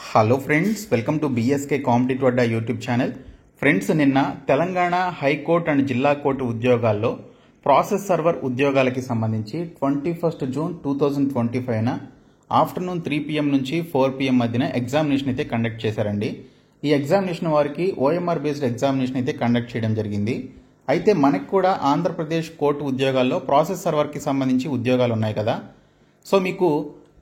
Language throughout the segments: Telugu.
Hello friends, welcome to BSK competitive Adda YouTube channel. Friends, నిన్న తెలంగాణ హైకోర్టు అండ్ జిల్లా కోర్టు ఉద్యోగాల్లో ప్రాసెస్ సర్వర్ ఉద్యోగాలకి సంబంధించి 21 జూన్ 2025న ఆఫ్టర్నూన్ 3 PM నుంచి 4 PM మధ్యన ఎగ్జామినేషన్ అయితే కండక్ట్ చేశారండి. ఈ ఎగ్జామినేషన్ వారికి ఓఎంఆర్ బేస్డ్ ఎగ్జామినేషన్ అయితే కండక్ట్ చేయడం జరిగింది. అయితే మనకు కూడా ఆంధ్రప్రదేశ్ కోర్టు ఉద్యోగాల్లో ప్రాసెస్ సర్వర్కి సంబంధించి ఉద్యోగాలు ఉన్నాయి కదా. సో మీకు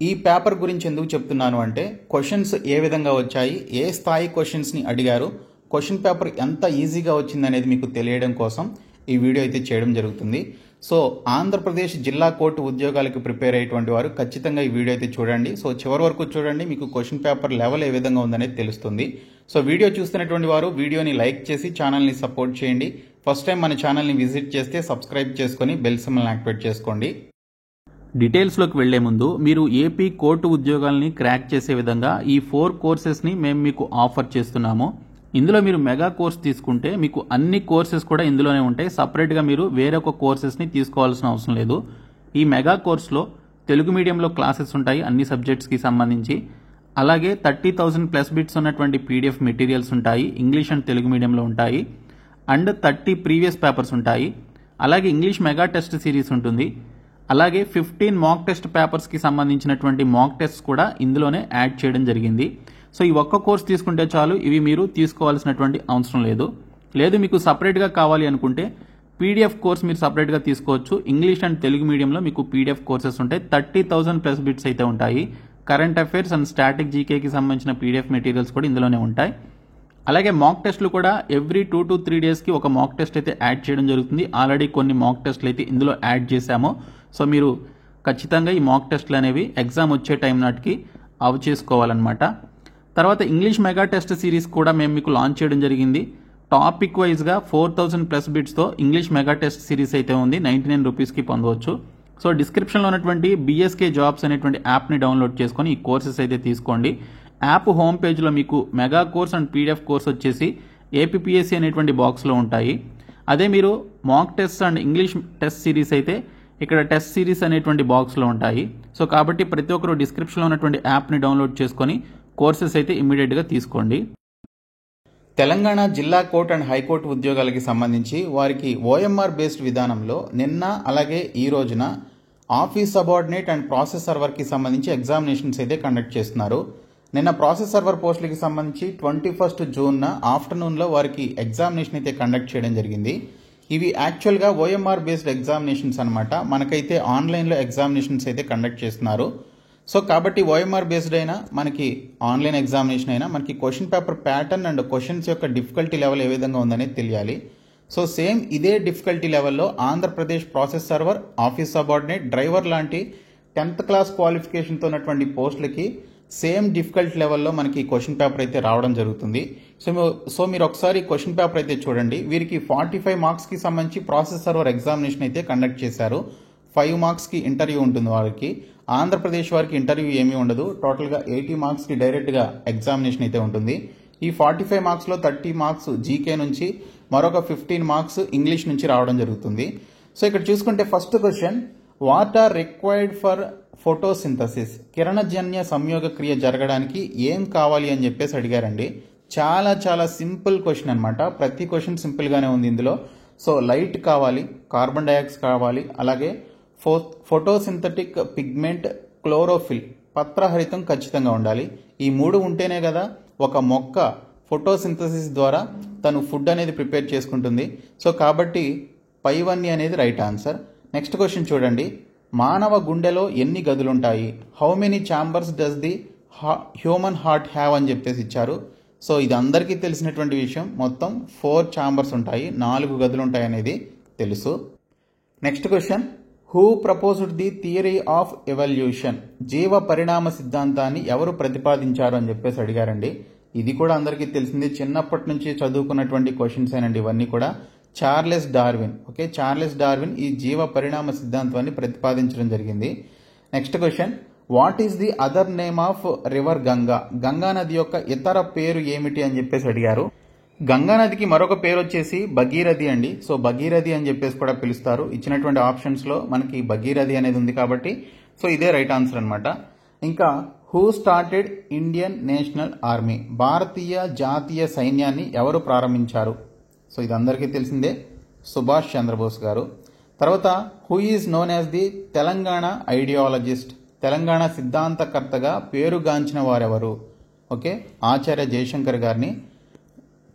ఈ పేపర్ గురించి ఎందుకు చెప్తున్నాను అంటే, క్వశ్చన్స్ ఏ విధంగా వచ్చాయి, ఏ స్థాయి క్వశ్చన్స్ని అడిగారు, క్వశ్చన్ పేపర్ ఎంత ఈజీగా వచ్చిందనేది మీకు తెలియడం కోసం ఈ వీడియో అయితే చేయడం జరుగుతుంది. సో ఆంధ్రప్రదేశ్ జిల్లా కోర్టు ఉద్యోగాలకు ప్రిపేర్ అయ్యేటువంటి వారు ఖచ్చితంగా ఈ వీడియో అయితే చూడండి. సో చివరి వరకు చూడండి, మీకు క్వశ్చన్ పేపర్ లెవెల్ ఏ విధంగా ఉందనేది తెలుస్తుంది. సో వీడియో చూస్తున్నటువంటి వారు వీడియోని లైక్ చేసి ఛానల్ని సపోర్ట్ చేయండి. ఫస్ట్ టైం మన ఛానల్ని విజిట్ చేస్తే సబ్స్క్రైబ్ చేసుకొని బెల్ సింబల్ని యాక్టివేట్ చేసుకోండి. డీటెయిల్స్లోకి వెళ్లే ముందు మీరు ఏపీ కోర్టు ఉద్యోగాల్ని క్రాక్ చేసే విధంగా ఈ 4 కోర్సెస్ని మేము మీకు ఆఫర్ చేస్తున్నాము. ఇందులో మీరు మెగా కోర్స్ తీసుకుంటే మీకు అన్ని కోర్సెస్ కూడా ఇందులోనే ఉంటాయి. సపరేట్గా మీరు వేరొక కోర్సెస్ని తీసుకోవాల్సిన అవసరం లేదు. ఈ మెగా కోర్సులో తెలుగు మీడియంలో క్లాసెస్ ఉంటాయి అన్ని సబ్జెక్ట్స్కి సంబంధించి. అలాగే 30,000 ప్లస్ బిట్స్ ఉన్నటువంటి పీడిఎఫ్ మెటీరియల్స్ ఉంటాయి. ఇంగ్లీష్ అండ్ తెలుగు మీడియంలో ఉంటాయి. అండ్ 30 ప్రీవియస్ పేపర్స్ ఉంటాయి. అలాగే ఇంగ్లీష్ మెగా టెస్ట్ సిరీస్ ఉంటుంది. అలాగే 15 మాక్ టెస్ట్ పేపర్స్కి సంబంధించినటువంటి మాక్ టెస్ట్ కూడా ఇందులోనే యాడ్ చేయడం జరిగింది. సో ఈ ఒక్క కోర్స్ తీసుకుంటే చాలు, ఇవి మీరు తీసుకోవాల్సినటువంటి అవసరం లేదు మీకు సపరేట్గా కావాలి అనుకుంటే పీడిఎఫ్ కోర్స్ మీరు సపరేట్గా తీసుకోవచ్చు. ఇంగ్లీష్ అండ్ తెలుగు మీడియంలో మీకు పీడిఎఫ్ కోర్సెస్ ఉంటాయి. 30,000 ప్లస్ బిట్స్ అయితే ఉంటాయి. కరెంట్ అఫైర్స్ అండ్ స్టాటిక్ జీకేకి సంబంధించిన పీడిఎఫ్ మెటీరియల్స్ కూడా ఇందులోనే ఉంటాయి. అలాగే మాక్ టెస్ట్లు కూడా ఎవ్రీ 2 to 3 డేస్కి ఒక మాక్ టెస్ట్ అయితే యాడ్ చేయడం జరుగుతుంది. ఆల్రెడీ కొన్ని మాక్ టెస్ట్లు అయితే ఇందులో యాడ్ చేశాము. సో మీరు ఖచ్చితంగా ఈ మాక్ టెస్ట్లు అనేవి ఎగ్జామ్ వచ్చే టైం నాటికి అవి చేసుకోవాలన్నమాట. తర్వాత ఇంగ్లీష్ మెగా టెస్ట్ సిరీస్ కూడా మేము మీకు లాంచ్ చేయడం జరిగింది. టాపిక్ వైజ్గా 4,000 ప్లస్ బిట్స్తో ఇంగ్లీష్ మెగా టెస్ట్ సిరీస్ అయితే ఉంది. 99 రూపీస్కి పొందవచ్చు. సో డిస్క్రిప్షన్లో ఉన్నటువంటి బీఎస్కే జాబ్స్ అనేటువంటి యాప్ని డౌన్లోడ్ చేసుకొని ఈ కోర్సెస్ అయితే తీసుకోండి. యాప్ హోమ్ పేజ్లో మీకు mega course and PDF course వచ్చేసి ఏపీపీఎస్సీ అనేటువంటి బాక్స్లో ఉంటాయి. అదే మీరు mock test and English test series అయితే ఇక్కడ టెస్ట్ సిరీస్ అనేటువంటి బాక్స్లో ఉంటాయి. సో కాబట్టి ప్రతి ఒక్కరు డిస్క్రిప్షన్లో ఉన్నటువంటి యాప్ని డౌన్లోడ్ చేసుకొని కోర్సెస్ అయితే ఇమ్మీడియట్గా తీసుకోండి. తెలంగాణ జిల్లా కోర్టు అండ్ హైకోర్టు ఉద్యోగాలకి సంబంధించి వారికి ఓఎంఆర్ బేస్డ్ విధానంలో నిన్న అలాగే ఈ రోజున ఆఫీస్ సబార్డినేట్ అండ్ ప్రాసెస్ సర్వర్కి సంబంధించి ఎగ్జామినేషన్స్ అయితే కండక్ట్ చేస్తున్నారు. నిన్న ప్రాసెస్ సర్వర్ పోస్టులకి సంబంధించి 21 జూన్న ఆఫ్టర్నూన్లో వారికి ఎగ్జామినేషన్ అయితే కండక్ట్ చేయడం జరిగింది. ఇవి యాక్చువల్గా ఓఎంఆర్ బేస్డ్ ఎగ్జామినేషన్స్ అనమాట. మనకైతే ఆన్లైన్లో ఎగ్జామినేషన్స్ అయితే కండక్ట్ చేస్తున్నారు. సో కాబట్టి ఓఎంఆర్ బేస్డ్ అయినా మనకి ఆన్లైన్ ఎగ్జామినేషన్ అయినా మనకి question paper pattern and questions యొక్క డిఫికల్టీ లెవెల్ ఏ విధంగా ఉందనేది తెలియాలి. సో సేమ్ ఇదే డిఫికల్టీ లెవెల్లో Andhra Pradesh process server, office subordinate, driver లాంటి 10th క్లాస్ క్వాలిఫికేషన్తో ఉన్నటువంటి పోస్టులకి సేమ్ డిఫికల్ట్ లెవెల్లో మనకి క్వశ్చన్ పేపర్ అయితే రావడం జరుగుతుంది. సో మీరు ఒకసారి క్వశ్చన్ పేపర్ అయితే చూడండి. వీరికి 45 మార్క్స్కి సంబంధించి ప్రాసెస్ సర్వర్ ఎగ్జామినేషన్ అయితే కండక్ట్ చేశారు. 5 మార్క్స్కి ఇంటర్వ్యూ ఉంటుంది వారికి. ఆంధ్రప్రదేశ్ వారికి ఇంటర్వ్యూ ఏమీ ఉండదు. టోటల్గా 80 మార్క్స్కి డైరెక్ట్గా ఎగ్జామినేషన్ అయితే ఉంటుంది. ఈ 45 మార్క్స్లో 30 మార్క్స్ జీకే నుంచి, మరొక 15 మార్క్స్ ఇంగ్లీష్ నుంచి రావడం జరుగుతుంది. సో ఇక్కడ చూసుకుంటే first question, what are required for photosynthesis? కిరణజన్య సంయోగ క్రియ జరగడానికి ఏం కావాలి అని చెప్పేసి అడిగారండి. చాలా సింపుల్ క్వశ్చన్ అనమాట. ప్రతి క్వశ్చన్ సింపుల్గానే ఉంది ఇందులో. సో లైట్ కావాలి, కార్బన్ డైఆక్సైడ్ కావాలి, అలాగే ఫోటోసింథటిక్ పిగ్మెంట్, క్లోరోఫిల్, పత్రహరితం ఖచ్చితంగా ఉండాలి. ఈ 3 ఉంటేనే కదా ఒక మొక్క ఫోటోసింథసిస్ ద్వారా తను ఫుడ్ అనేది ప్రిపేర్ చేసుకుంటుంది. సో కాబట్టి పైవన్నీ అనేది రైట్ ఆన్సర్. నెక్స్ట్ క్వశ్చన్ చూడండి, మానవ గుండెలో ఎన్ని గదులుంటాయి? How many chambers does the human heart have అని చెప్పేసి ఇచ్చారు. సో ఇది అందరికీ తెలిసినటువంటి విషయం. మొత్తం 4 ఛాంబర్స్ ఉంటాయి, 4 గదులు ఉంటాయి అనేది తెలుసు. Next question, who proposed the theory of evolution? జీవ పరిణామ సిద్ధాంతాన్ని ఎవరు ప్రతిపాదించారు అని చెప్పేసి అడిగారండి. ఇది కూడా అందరికీ తెలిసింది, చిన్నప్పటి నుంచి చదువుకున్నటువంటి క్వశ్చన్స్ ఏనండి ఇవన్నీ కూడా. Charles Darwin, okay, Charles Darwin ఈ జీవ పరిణామ సిద్ధాంతాన్ని ప్రతిపాదించడం జరిగింది. Next question, what is the other name of river Ganga? Ganga నది యొక్క ఇతర పేరు ఏమిటి అని చెప్పేసి అడిగారు. గంగా నదికి మరొక పేరు వచ్చేసి భగీరథి అండి. సో భగీరథి అని చెప్పేసి కూడా పిలుస్తారు. ఇచ్చినటువంటి ఆప్షన్స్లో మనకి భగీరథి అనేది ఉంది కాబట్టి సో ఇదే రైట్ ఆన్సర్ అనమాట. ఇంకా who started Indian national army? భారతీయ జాతీయ సైన్యాన్ని ఎవరు ప్రారంభించారు? సో ఇది అందరికీ తెలిసిందే, సుభాష్ చంద్రబోస్ గారు. తర్వాత who is known as the Telangana ideologist? Telangana సిద్ధాంతకర్తగా పేరుగాంచిన వారెవరు? ఓకే, ఆచార్య జయశంకర్ గారిని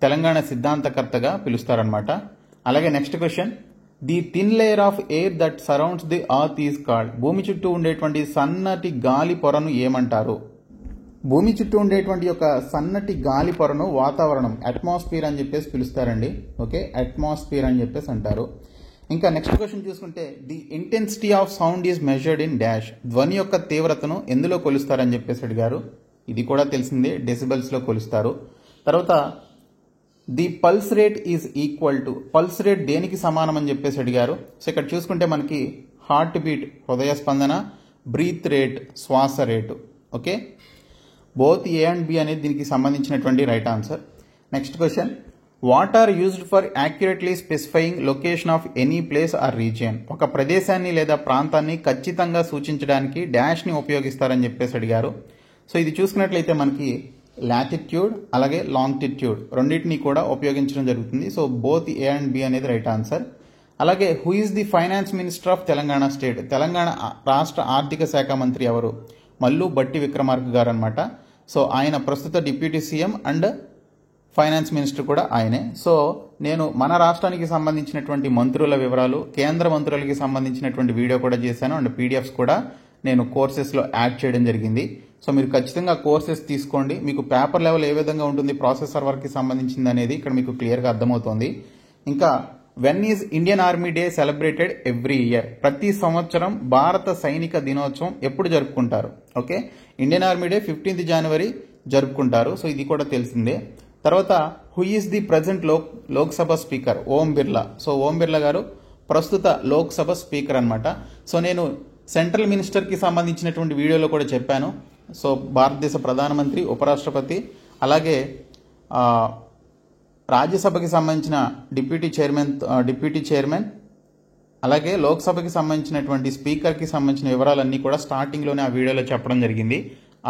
తెలంగాణ సిద్ధాంతకర్తగా పిలుస్తారనమాట. అలాగే next question, the thin layer of air that surrounds the earth is called? భూమి చుట్టూ ఉండేటువంటి సన్నటి గాలి పొరను ఏమంటారు? భూమి చుట్టూ ఉండేటువంటి ఒక సన్నటి గాలి పొరను వాతావరణం, అట్మాస్ఫియర్ అని చెప్పేసి పిలుస్తారండి. ఓకే, అట్మాస్ఫియర్ అని చెప్పేసి అంటారు. ఇంకా నెక్స్ట్ క్వశ్చన్ చూసుకుంటే, the intensity of sound is measured in dash? ధ్వని యొక్క తీవ్రతను ఎందులో కొలుస్తారని చెప్పేసి అడిగారు. ఇది కూడా తెలిసిందే, డెసిబెల్స్లో కొలుస్తారు. తర్వాత the pulse rate is equal to? Pulse rate దేనికి సమానం అని చెప్పేసి అడిగారు. సో ఇక్కడ చూసుకుంటే మనకి హార్ట్ బీట్, హృదయ స్పందన, బ్రీత్ రేట్, శ్వాస rate. Okay, both A and B అనేది దీనికి సంబంధించినటువంటి right answer. Next question, what are used for accurately specifying location of any place or region? ఒక ప్రదేశాన్ని లేదా ప్రాంతాన్ని ఖచ్చితంగా సూచించడానికి డాష్ని ఉపయోగిస్తారని చెప్పేసి అడిగారు. సో ఇది చూసుకున్నట్లయితే మనకి లాటిట్యూడ్ అలాగే లాంగిట్యూడ్ రెండింటినీ కూడా ఉపయోగించడం జరుగుతుంది. So both A and B అనేది రైట్ ఆన్సర్. అలాగే who is the finance minister of Telangana state? Telangana రాష్ట్ర ఆర్థిక శాఖ మంత్రి ఎవరు? మల్లు బట్టి విక్రమార్క గారు అనమాట. సో ఆయన ప్రస్తుత deputy CM and finance minister కూడా ఆయనే. సో నేను మన రాష్ట్రానికి సంబంధించినటువంటి మంత్రుల వివరాలు, కేంద్ర మంత్రులకి సంబంధించినటువంటి వీడియో కూడా చేశాను అండ్ పీడిఎఫ్స్ కూడా నేను కోర్సెస్లో యాడ్ చేయడం జరిగింది. సో మీరు ఖచ్చితంగా కోర్సెస్ తీసుకోండి. మీకు పేపర్ లెవెల్ ఏ విధంగా ఉంటుంది, ప్రాసెసర్ వర్క్కి సంబంధించింది అనేది ఇక్కడ మీకు క్లియర్గా అర్థమవుతుంది. ఇంకా when is Indian army day celebrated every year? ప్రతి సంవత్సరం భారత సైనిక దినోత్సవం ఎప్పుడు జరుపుకుంటారు? Okay, Indian army day 15th జనవరి జరుపుకుంటారు. సో ఇది కూడా తెలిసిందే. తర్వాత who is the present Lok Sabha speaker? Om Birla. So Om Birla garu ప్రస్తుత లోక్సభ స్పీకర్ అనమాట. సో నేను సెంట్రల్ మినిస్టర్కి సంబంధించినటువంటి వీడియోలో కూడా చెప్పాను. సో భారతదేశ ప్రధానమంత్రి, ఉపరాష్ట్రపతి, అలాగే రాజ్యసభకి సంబంధించిన డిప్యూటీ చైర్మన్, అలాగే లోక్సభకి సంబంధించినటువంటి స్పీకర్కి సంబంధించిన వివరాలన్నీ కూడా స్టార్టింగ్లోనే ఆ వీడియోలో చెప్పడం జరిగింది.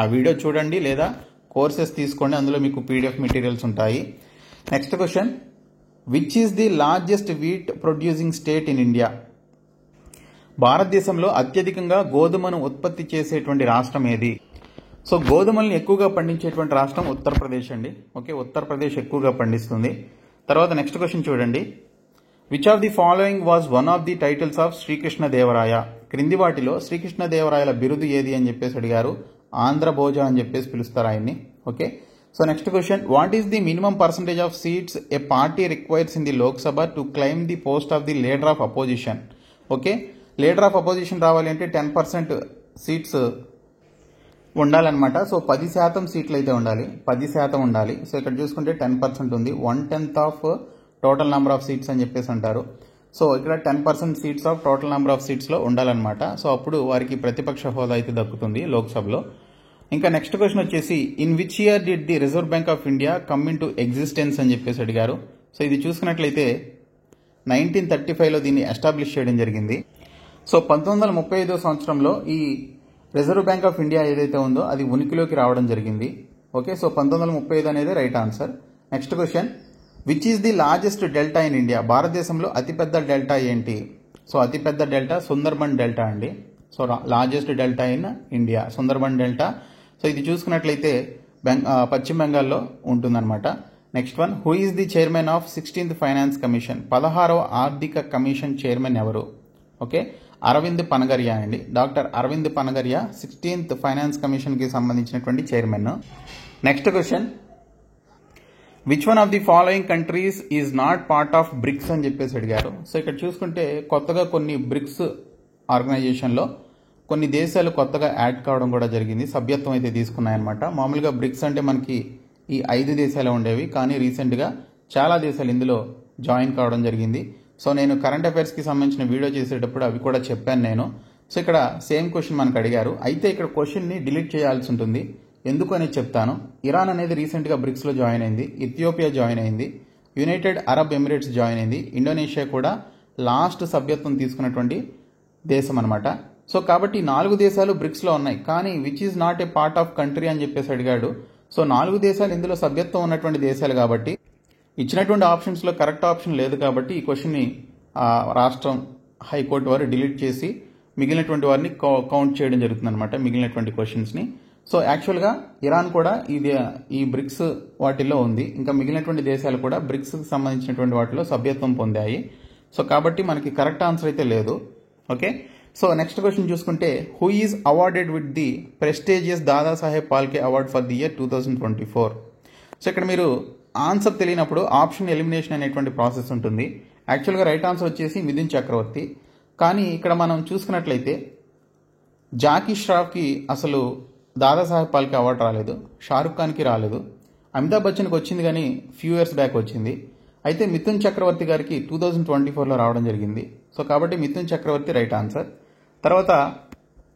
ఆ వీడియో చూడండి లేదా కోర్సెస్ తీసుకోండి, అందులో మీకు పీడిఎఫ్ మెటీరియల్స్ ఉంటాయి. Next question, which is the largest wheat producing state in India? భారతదేశంలో అత్యధికంగా గోధుమను ఉత్పత్తి చేసేటువంటి రాష్ట్రం ఏది? సో గోధుమల్ని ఎక్కువగా పండించేటువంటి రాష్ట్రం ఉత్తరప్రదేశ్ అండి. ఓకే, ఉత్తరప్రదేశ్ ఎక్కువగా పండిస్తుంది. తర్వాత నెక్స్ట్ క్వశ్చన్ చూడండి, which of the following was one of the titles of Sri Krishnadevaraya? క్రింది వాటిలో శ్రీకృష్ణదేవరాయల బిరుదు ఏది అని చెప్పేసి అడిగారు. ఆంధ్రభోజ అని చెప్పేసి పిలుస్తారు ఆయన్ని. Okay, so next question, what is the minimum percentage of seats A party requires in the Lok Sabha to claim the post of the leader of opposition? Okay, leader of opposition రావాలి అంటే 10% సీట్స్ ఉండాలన్నమాట. సో 10% సీట్లు అయితే ఉండాలి, 10% ఉండాలి. సో ఇక్కడ చూసుకుంటే 10% ఉంది, 1/10 of total number of seats అని చెప్పేసి అంటారు. సో ఇక్కడ 10% seats of total number of సీట్స్లో ఉండాలన్నమాట. సో అప్పుడు వారికి ప్రతిపక్ష హోదా అయితే దక్కుతుంది లోక్సభలో. ఇంకా నెక్స్ట్ క్వశ్చన్ వచ్చేసి, in which year did the reserve bank of India come in to existence అని చెప్పేసి అడిగారు. సో ఇది చూసుకున్నట్లయితే 1935లో దీన్ని ఎస్టాబ్లిష్ చేయడం జరిగింది. సో 1935 సంవత్సరంలో ఈ రిజర్వ్ బ్యాంక్ ఆఫ్ ఇండియా ఏదైతే ఉందో అది ఉనికిలోకి రావడం జరిగింది. ఓకే, సో 1935 అనేది right answer. Next question, which is the largest delta in India? భారతదేశంలో అతిపెద్ద డెల్టా ఏంటి? సో అతిపెద్ద డెల్టా సుందర్బన్ డెల్టా అండి. So largest delta in India Sundarban delta. So ఇది చూసుకున్నట్లయితే పశ్చిమ బెంగాల్లో ఉంటుందన్నమాట. Next one, who is the chairman of 16th finance commission? 16వ ఆర్థిక కమిషన్ చైర్మన్ ఎవరు? ఓకే, అరవింద్ పనగరియా అండి. Doctor Arvind Panagariya 16th finance కమిషన్కి సంబంధించినటువంటి chairman. Next question, which one of the following countries is not part of BRICS అని చెప్పేసి అడిగారు. సో ఇక్కడ చూసుకుంటే కొత్తగా కొన్ని బ్రిక్స్ ఆర్గనైజేషన్లో కొన్ని దేశాలు కొత్తగా యాడ్ కావడం కూడా జరిగింది, సభ్యత్వం అయితే తీసుకున్నాయన్నమాట. మామూలుగా బ్రిక్స్ అంటే మనకి ఈ 5 దేశాలు ఉండేవి, కానీ రీసెంట్గా చాలా దేశాలు ఇందులో జాయిన్ కావడం జరిగింది. సో నేను కరెంట్ అఫైర్స్కి సంబంధించిన వీడియో చేసేటప్పుడు అవి కూడా చెప్పాను నేను. సో ఇక్కడ సేమ్ క్వశ్చన్ మనకు అడిగారు, అయితే ఇక్కడ క్వశ్చన్ని డిలీట్ చేయాల్సి ఉంటుంది. ఎందుకు అనేది చెప్తాను. ఇరాన్ అనేది రీసెంట్గా బ్రిక్స్లో జాయిన్ అయింది, ఇథియోపియా జాయిన్ అయింది, యునైటెడ్ అరబ్ ఎమిరేట్స్ జాయిన్ అయింది, ఇండోనేషియా కూడా లాస్ట్ సభ్యత్వం తీసుకున్నటువంటి దేశం అనమాట. సో కాబట్టి 4 దేశాలు బ్రిక్స్లో ఉన్నాయి, కానీ which is not a part of country అని చెప్పేసి అడిగాడు. సో 4 దేశాలు ఇందులో సభ్యత్వం ఉన్నటువంటి దేశాలు కాబట్టి ఇచ్చినటువంటి ఆప్షన్స్లో కరెక్ట్ ఆప్షన్ లేదు కాబట్టి ఈ క్వశ్చన్ని రాష్ట్రం హైకోర్టు వారు డిలీట్ చేసి మిగిలినటువంటి వారిని కౌంట్ చేయడం జరుగుతుంది అనమాట, మిగిలినటువంటి క్వశ్చన్స్ని. సో యాక్చువల్గా ఇరాన్ కూడా ఈ బ్రిక్స్ వాటిల్లో ఉంది, ఇంకా మిగిలినటువంటి దేశాలు కూడా బ్రిక్స్కి సంబంధించినటువంటి వాటిలో సభ్యత్వం పొందాయి. సో కాబట్టి మనకి కరెక్ట్ ఆన్సర్ అయితే లేదు. ఓకే, సో నెక్స్ట్ క్వశ్చన్ చూసుకుంటే who is awarded with the prestigious Dadasaheb Phalke award for the year 2024. So ఇక్కడ మీరు ఆన్సర్ తెలియనప్పుడు ఆప్షన్ ఎలిమినేషన్ అనేటువంటి ప్రాసెస్ ఉంటుంది. యాక్చువల్గా రైట్ ఆన్సర్ వచ్చేసి మిథున్ చక్రవర్తి, కానీ ఇక్కడ మనం చూసుకున్నట్లయితే జాకీ ష్రాఫ్కి అసలు దాదాసాహెబ్ ఫాల్కే అవార్డు రాలేదు, షారుఖ్ ఖాన్కి రాలేదు, అమితాబ్ బచ్చన్కి వచ్చింది కానీ ఫ్యూ ఇయర్స్ బ్యాక్ వచ్చింది. అయితే మిథున్ చక్రవర్తి గారికి 2024లో రావడం జరిగింది. సో కాబట్టి మిథున్ చక్రవర్తి రైట్ ఆన్సర్. తర్వాత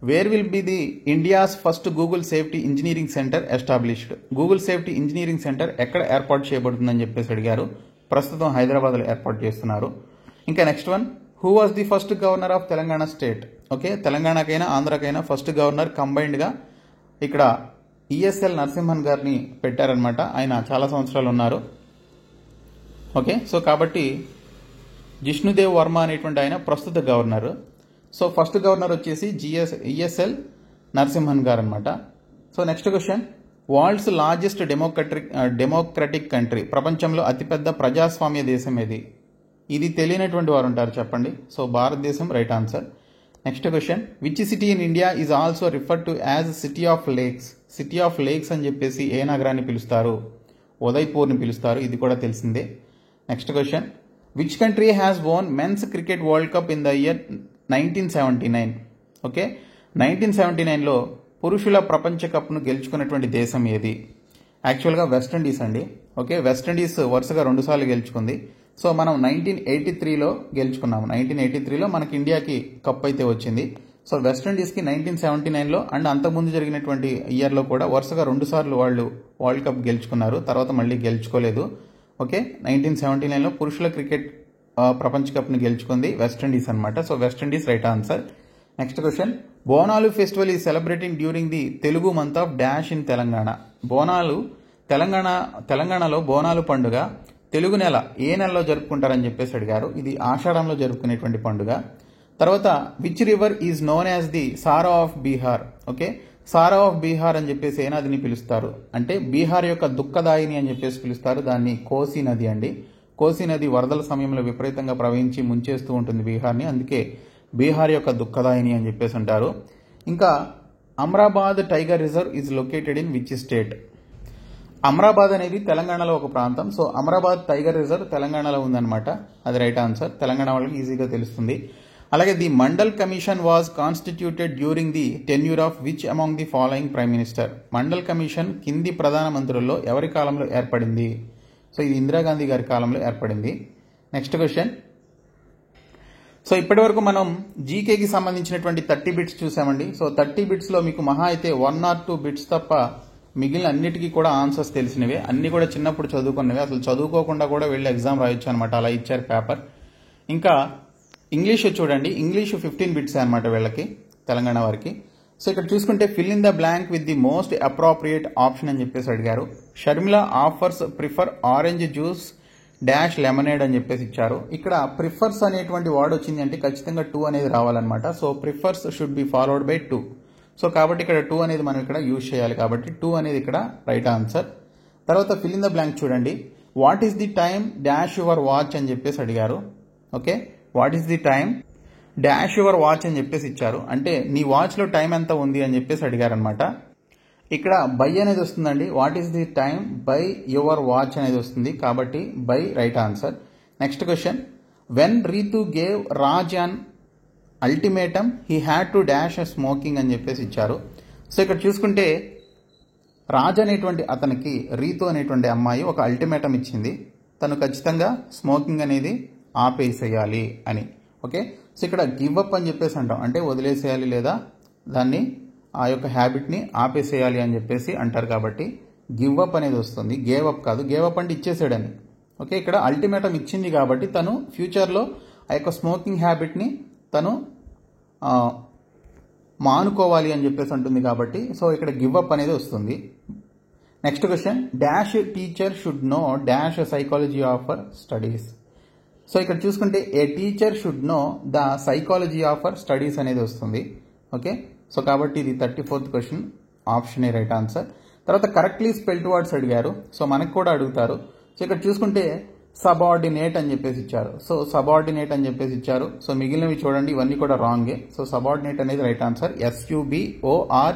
where will be the India's first Google safety engineering centre established. Google safety engineering centre ఎక్కడ ఏర్పాటు చేయబడుతుందని చెప్పేసి అడిగారు. ప్రస్తుతం హైదరాబాద్లో ఏర్పాటు చేస్తున్నారు. ఇంకా next one, who was the first governor of Telangana state. Okay, తెలంగాణకైనా ఆంధ్రాకైనా ఫస్ట్ గవర్నర్ కంబైన్డ్గా ఇక్కడ ఈఎస్ఎల్ నరసింహన్ గారిని పెట్టారనమాట. ఆయన చాలా సంవత్సరాలు ఉన్నారు. ఓకే, సో కాబట్టి జిష్ణుదేవ్ వర్మ అనేటువంటి ఆయన ప్రస్తుత గవర్నర్. సో ఫస్ట్ గవర్నర్ వచ్చేసి ఈఎస్ఎల్ నరసింహన్ గారు అనమాట. So next question, world's largest democratic country. ప్రపంచంలో అతిపెద్ద ప్రజాస్వామ్య దేశం ఏది? ఇది తెలియనటువంటి వారు ఉంటారు, చెప్పండి. సో భారతదేశం right answer. Next question, which city in India is also referred to as city of lakes. City of lakes అని చెప్పేసి ఏ నగరాన్ని పిలుస్తారు? ఉదయ్పూర్ని పిలుస్తారు, ఇది కూడా తెలిసిందే. Next question, which country has won men's cricket world cup in the year 1979. Okay, 1979లో పురుషుల ప్రపంచ కప్ను గెలుచుకున్నటువంటి దేశం ఏది? యాక్చువల్గా వెస్టిండీస్ అండి. ఓకే, వెస్టిండీస్ వరుసగా 2 సార్లు గెలుచుకుంది. సో మనం 1983లో గెలుచుకున్నాము. 1983లో మనకి ఇండియాకి కప్ అయితే వచ్చింది. సో వెస్టిండీస్కి 1979లో అండ్ అంతకుముందు జరిగినటువంటి ఇయర్లో కూడా వరుసగా 2 సార్లు వాళ్ళు వరల్డ్ కప్ గెలుచుకున్నారు, తర్వాత మళ్ళీ గెలుచుకోలేదు. ఓకే, 1979లో పురుషుల క్రికెట్ ప్రపంచ కప్ని గెలుచుకుంది వెస్టిండీస్ అనమాట. So West Indies right answer. Next question, Bonalu festival is celebrating during the Telugu month of dash in Telangana. Bonalu తెలంగాణలో బోనాలు పండుగ తెలుగు నెల ఏ నెలలో జరుపుకుంటారని చెప్పేసి అడిగారు. ఇది ఆషాఢంలో జరుపుకునేటువంటి పండుగ. తర్వాత which river is known as the sorrow of Bihar. Okay, sorrow of Bihar అని చెప్పేసి ఏ నదిని పిలుస్తారు అంటే బీహార్ యొక్క దుఃఖదాయిని అని చెప్పేసి పిలుస్తారు. దాన్ని కోసీ నది అండి. కోసీ నది వరదల సమయంలో విపరీతంగా ప్రవహించి ముంచేస్తూ ఉంటుంది బీహార్ని, అందుకే బీహార్ యొక్క దుఃఖదాయిని అని చెప్పేసి అంటారు. ఇంకా Amrabad tiger reserve is located in which state. Amrabad అనేది తెలంగాణలో ఒక ప్రాంతం. సో అమ్రాబాద్ టైగర్ రిజర్వ్ తెలంగాణలో ఉందన్నమాట, అది రైట్ ఆన్సర్. తెలంగాణ వాళ్ళకి ఈజీగా తెలుస్తుంది. అలాగే the mandal commission was constituted during the tenure of which among the following prime minister. Mandal commission కింది ప్రధానమంత్రుల్లో ఎవరి కాలంలో ఏర్పడింది? సో ఇది ఇందిరాగాంధీ గారి కాలంలో ఏర్పడింది. నెక్స్ట్ క్వశ్చన్, సో ఇప్పటి వరకు మనం జీకేకి సంబంధించినటువంటి 30 బిట్స్ చూసామండి. సో 30 బిట్స్లో మీకు మహా అయితే 1 or 2 బిట్స్ తప్ప మిగిలిన అన్నిటికీ కూడా ఆన్సర్స్ తెలిసినవే, అన్ని కూడా చిన్నప్పుడు చదువుకున్నవే, అసలు చదువుకోకుండా కూడా వెళ్ళి ఎగ్జామ్ రాయొచ్చు అనమాట, అలా ఇచ్చారు పేపర్. ఇంకా ఇంగ్లీష్ చూడండి, ఇంగ్లీష్ 15 బిట్స్ అనమాట వీళ్ళకి, తెలంగాణ వారికి. సో ఇక్కడ చూసుకుంటే fill in the blank with the most appropriate option అని చెప్పేసి అడిగారు. Sharmila offers prefer orange juice dash lemonade అని చెప్పేసి ఇచ్చారు. ఇక్కడ ప్రిఫర్స్ అనేటువంటి వర్డ్ వచ్చింది అంటే ఖచ్చితంగా 2 అనేది రావాలన్నమాట. So prefers should be followed by 2. So కాబట్టి ఇక్కడ 2 అనేది మనం ఇక్కడ యూజ్ చేయాలి, కాబట్టి 2 అనేది ఇక్కడ రైట్ ఆన్సర్. తర్వాత ఫిల్ ఇన్ ద బ్లాంక్ చూడండి, what is the time dash your watch అని చెప్పేసి అడిగారు. Okay, what is the time dash your watch అని చెప్పేసి ఇచ్చారు, అంటే నీ వాచ్లో టైం ఎంత ఉంది అని చెప్పేసి అడిగారు అనమాట. ఇక్కడ బై అనేది వస్తుందండి, what is the time by your watch అనేది వస్తుంది, కాబట్టి by right answer. Next question, when Ritu gave Raj an ultimatum he had to dash smoking అని చెప్పేసి ఇచ్చారు. సో ఇక్కడ చూసుకుంటే రాజ్ అనేటువంటి అతనికి రీతు అనేటువంటి అమ్మాయి ఒక అల్టిమేటమ్ ఇచ్చింది, తను ఖచ్చితంగా స్మోకింగ్ అనేది ఆపేసేయాలి అని. ఓకే, సో ఇక్కడ గివ్ అప్ అని చెప్పేసి అంటాం, అంటే వదిలేసేయాలి లేదా దాన్ని ఆ యొక్క హ్యాబిట్ని ఆపేసేయాలి అని చెప్పేసి అంటారు, కాబట్టి గివ్ అప్ అనేది వస్తుంది, గేవ్ అప్ కాదు. గేవ్ అప్ అంటే ఇచ్చేసాడని. ఓకే, ఇక్కడ అల్టిమేటమ్ ఇచ్చింది కాబట్టి తను ఫ్యూచర్లో ఆ యొక్క స్మోకింగ్ హ్యాబిట్ని తను మానుకోవాలి అని చెప్పేసి ఉంటుంది కాబట్టి సో ఇక్కడ గివ్ అప్ అనేది వస్తుంది. Next question, dash teacher should know dash psychology of studies. So ఇక్కడ చూసుకుంటే a teacher should know the psychology of studies అనేది వస్తుంది. ఓకే, సో కాబట్టి ఇది 34th క్వశ్చన్, ఆప్షన్ ఏ రైట్ ఆన్సర్. తర్వాత కరెక్ట్లీ స్పెల్డ్ వర్డ్స్ అడిగారు, సో మనకు కూడా అడుగుతారు. సో ఇక్కడ చూసుకుంటే సబార్డినేట్ అని చెప్పేసి ఇచ్చారు. సో సబార్డినేట్ అని చెప్పేసి ఇచ్చారు. సో మిగిలినవి చూడండి, ఇవన్నీ కూడా రాంగే. సో సబార్డినేట్ అనేది రైట్ ఆన్సర్, SUBORDINATE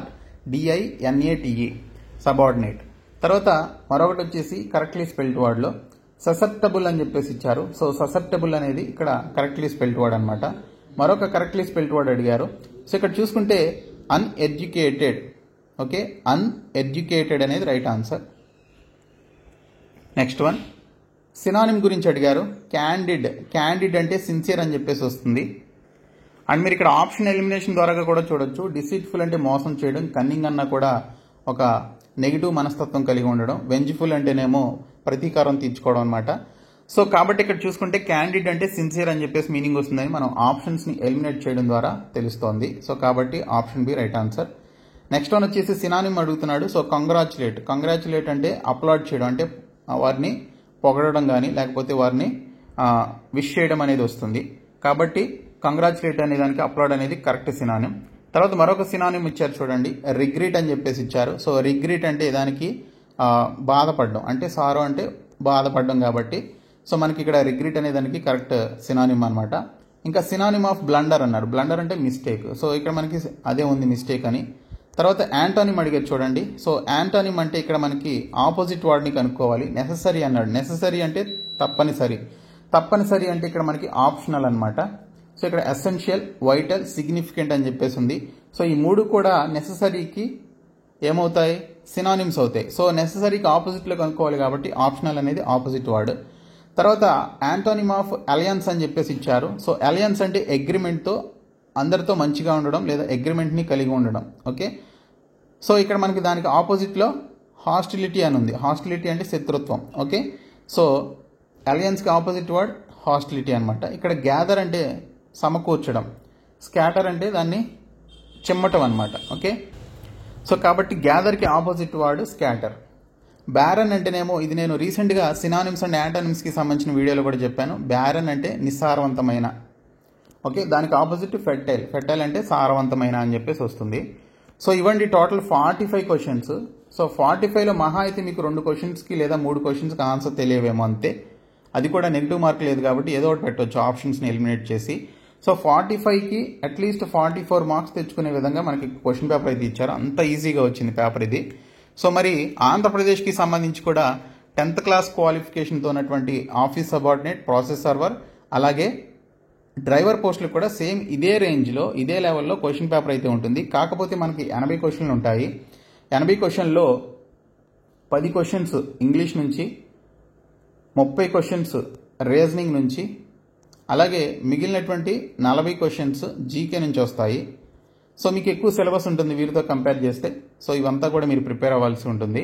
సబార్డినేట్. తర్వాత మరొకటి వచ్చేసి కరెక్ట్లీ స్పెల్డ్ వర్డ్లో ససెప్టబుల్ అని చెప్పేసి ఇచ్చారు. సో ససెప్టబుల్ అనేది ఇక్కడ కరెక్ట్లీ స్పెల్డ్ వర్డ్ అనమాట. మరొక కరెక్ట్లీ స్పెల్డ్ వర్డ్ అడిగారు. సో ఇక్కడ చూసుకుంటే అన్ఎడ్యుకేటెడ్. ఓకే, అన్ఎడ్యుకేటెడ్ అనేది right answer. Next one, synonym గురించి అడిగారు. క్యాండిడ్, క్యాండిడ్ అంటే సిన్సియర్ అని చెప్పేసి వస్తుంది. అండ్ మీరు ఇక్కడ ఆప్షన్ ఎలిమినేషన్ ద్వారా కూడా చూడొచ్చు. డిసీట్ఫుల్ అంటే మోసం చేయడం, కన్నింగ్ అన్న కూడా ఒక నెగిటివ్ మనస్తత్వం కలిగి ఉండడం, వెంజ్ఫుల్ అంటేనేమో ప్రతీకారం తీర్చుకోవడం అనమాట. సో కాబట్టి ఇక్కడ చూసుకుంటే క్యాండిడ్ అంటే సిన్సియర్ అని చెప్పేసి మీనింగ్ వస్తుందని మనం ఆప్షన్స్ని ఎలిమినేట్ చేయడం ద్వారా తెలుస్తోంది. సో కాబట్టి option B right answer. Next one వచ్చేసి సినానిమ్ అడుగుతున్నాడు. సో కంగ్రాచులేట్, కంగ్రాచులేట్ అంటే అప్లాడ్ చేయడం, అంటే వారిని పొగడడం కానీ లేకపోతే వారిని విష్ చేయడం అనేది వస్తుంది. కాబట్టి కంగ్రాచులేట్ అనే దానికి అప్లాడ్ అనేది కరెక్ట్ సినానిమ్. తర్వాత మరొక సినానిమ్ ఇచ్చారు చూడండి, రిగ్రెట్ అని చెప్పేసి ఇచ్చారు. సో రిగ్రెట్ అంటే దానికి బాధపడడం, అంటే సారో అంటే బాధపడడం కాబట్టి సో మనకి ఇక్కడ రిగ్రెట్ అనే దానికి కరెక్ట్ సినానిమ్ అనమాట. ఇంకా సినానిమ్ ఆఫ్ బ్లండర్ అన్నారు. బ్లండర్ అంటే మిస్టేక్, సో ఇక్కడ మనకి అదే ఉంది మిస్టేక్ అని. తర్వాత యాంటోనిమ్ అడిగారు చూడండి. సో యాంటోనిమ్ అంటే ఇక్కడ మనకి ఆపోజిట్ వర్డ్ని కనుక్కోవాలి. నెససరీ అన్నాడు. నెససరీ అంటే తప్పనిసరి, తప్పనిసరి అంటే ఇక్కడ మనకి ఆప్షనల్ అనమాట. సో ఇక్కడ ఎసెన్షియల్, వైటల్, సిగ్నిఫికెంట్ అని చెప్పేసి ఉంది. సో ఈ మూడు కూడా నెససరీకి ఏమవుతాయి, సినానిమ్స్ అవుతాయి. సో నెససరీకి ఆపోజిట్లో కనుక్కోవాలి కాబట్టి ఆప్షనల్ అనేది ఆపోజిట్ వర్డ్. తర్వాత యాంటోనిమ్ ఆఫ్ అలయన్స్ అని చెప్పేసి ఇచ్చారు. సో అలయన్స్ అంటే అగ్రిమెంట్తో, అందరితో మంచిగా ఉండడం లేదా అగ్రిమెంట్ని కలిగి ఉండడం. ఓకే, సో ఇక్కడ మనకి దానికి ఆపోజిట్లో హాస్టిలిటీ అని ఉంది. హాస్టిలిటీ అంటే శత్రుత్వం. ఓకే, సో అలయన్స్కి ఆపోజిట్ వర్డ్ హాస్టిలిటీ అనమాట. ఇక్కడ గ్యాదర్ అంటే సమకూర్చడం, స్కాటర్ అంటే దాన్ని చిమ్మటం అనమాట. ఓకే, సో కాబట్టి గ్యాదర్కి ఆపోజిట్ వర్డ్ స్కాటర్. బ్యారన్ అంటేనేమో ఇది నేను రీసెంట్గా సినానిమ్స్ అండ్ యాంటోనిమ్స్కి సంబంధించిన వీడియోలో కూడా చెప్పాను. బ్యారన్ అంటే నిస్సారవంతమైన. ఓకే, దానికి ఆపోజిట్ ఫెర్టైల్, ఫెర్టైల్ అంటే సారవంతమైన అని చెప్పేసి వస్తుంది. సో ఇవ్వండి టోటల్ 45 క్వశ్చన్స్. సో 45లో మహా అయితే మీకు 2 క్వశ్చన్స్కి లేదా 3 క్వశ్చన్స్కి ఆన్సర్ తెలియవేమో అంతే. అది కూడా నెగిటివ్ మార్క్ లేదు కాబట్టి ఏదో ఒకటి పెట్టవచ్చు ఆప్షన్స్ని ఎలిమినేట్ చేసి. సో 45కి అట్లీస్ట్ 44 మార్క్స్ తెచ్చుకునే విధంగా మనకి క్వశ్చన్ పేపర్ అయితే ఇచ్చారు. అంత ఈజీగా వచ్చింది పేపర్ ఇది. సో మరి ఆంధ్రప్రదేశ్కి సంబంధించి కూడా 10th క్లాస్ క్వాలిఫికేషన్తో ఉన్నటువంటి ఆఫీస్ సబార్డినేట్, ప్రాసెస్ సర్వర్, అలాగే డ్రైవర్ పోస్టులు కూడా సేమ్ ఇదే రేంజ్లో, ఇదే లెవెల్లో క్వశ్చన్ పేపర్ అయితే ఉంటుంది. కాకపోతే మనకి 80 క్వశ్చన్లు ఉంటాయి. 80 క్వశ్చన్లో 10 క్వశ్చన్స్ ఇంగ్లీష్ నుంచి, 30 క్వశ్చన్స్ రీజనింగ్ నుంచి, అలాగే మిగిలినటువంటి 40 క్వశ్చన్స్ జీకే నుంచి వస్తాయి. సో మీకు ఎక్కువ సిలబస్ ఉంటుంది వీరితో కంపేర్ చేస్తే. సో ఇవంతా కూడా మీరు ప్రిపేర్ అవ్వాల్సి ఉంటుంది.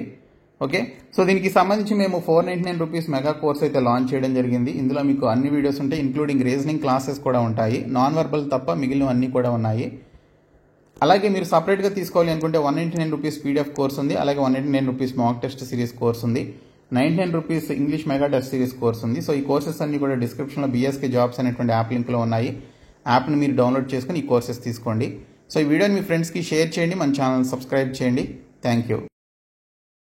ఓకే, సో దీనికి సంబంధించి మేము 499 రూపీస్ మెగా కోర్స్ అయితే లాంచ్ చేయడం జరిగింది. ఇందులో మీకు అన్ని వీడియోస్ ఉంటాయి, ఇంక్లూడింగ్ రీజనింగ్ క్లాసెస్ కూడా ఉంటాయి. నాన్ వర్బల్ తప్ప మిగిలిన అన్నీ కూడా ఉన్నాయి. అలాగే మీరు సపరేట్గా తీసుకోవాలి అనుకుంటే 199 రూపీస్ పీడిఎఫ్ కోర్స్ ఉంది, అలాగే 199 rupees mock test series course ఉంది, 99 rupees English mega test series course ఉంది. సో ఈ కోర్సెస్ అన్ని కూడా డిస్క్రిప్షన్లో BSK జాబ్స్ అనేటువంటి యాప్ లింక్లో ఉన్నాయి. యాప్ని మీరు డౌన్లోడ్ చేసుకుని ఈ కోర్సెస్ తీసుకోండి. సో ఈ వీడియోని మీ ఫ్రెండ్స్కి షేర్ చేయండి, మన ఛానల్ సబ్స్క్రైబ్ చేయండి. Thank you.